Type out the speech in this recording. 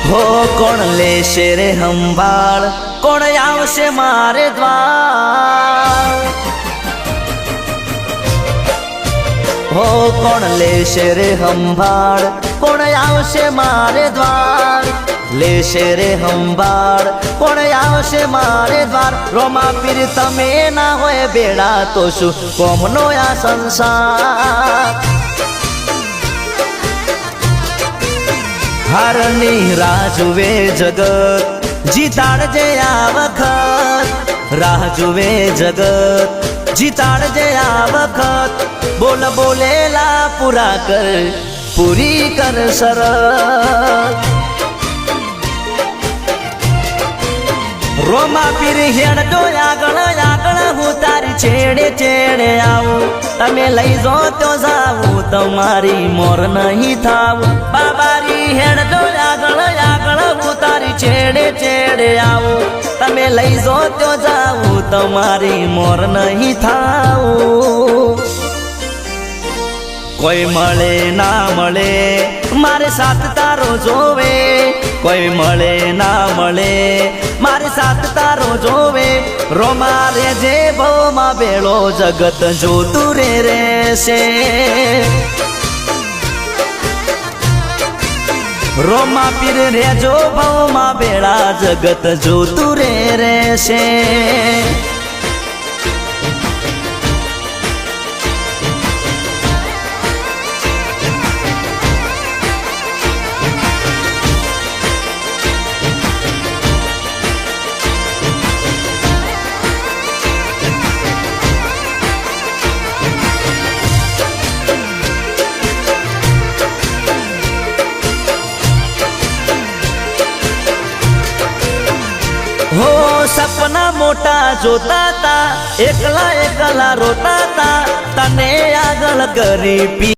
हो कोण लेशे रे संभाळ, कोण आवशे मारे द्वार। हो कोण लेशे रे संभाळ, कोण आवशे मारे द्वार। लेशे रे संभाळ, कोण आवशे मारे द्वार। रोमा पीर तमे ना होय बेड़ा तो शू कोमनो आ संसार। हारनी राह जुवे जगत, जीताडजे आ वखत। राह जुवे जगत, जीताडजे आ वखत। बोल बोलेला पूरा कर, पूरी कर सरल। रोमा पीर हेडो आगळ आगळ हूँ तारी छेड़े छेड़े आऊं। तमे लई जो तो जाऊं, तमारी मोर नहीं थाऊं। बाबारी हेडो आगळ आगळ हूँ तारी छेड़े छेड़े आऊं। तमे लई जो तो जाऊं, तमारी मोर नहीं थाऊं। कोई मळे ना मळे मारे साथ तारो जोवे। कोई मळे ना मळे मारे साथ तारो जोवे। रोमा रे जे भव मा बेड़ो जगत जोतु रे रेसे। रोमा पीर रे जो भव मा बेड़ा जगत जोतु रे रेसे। हो सपना मोटा जोता ता, एकला एकला रोता ता। तने आगळ करी पी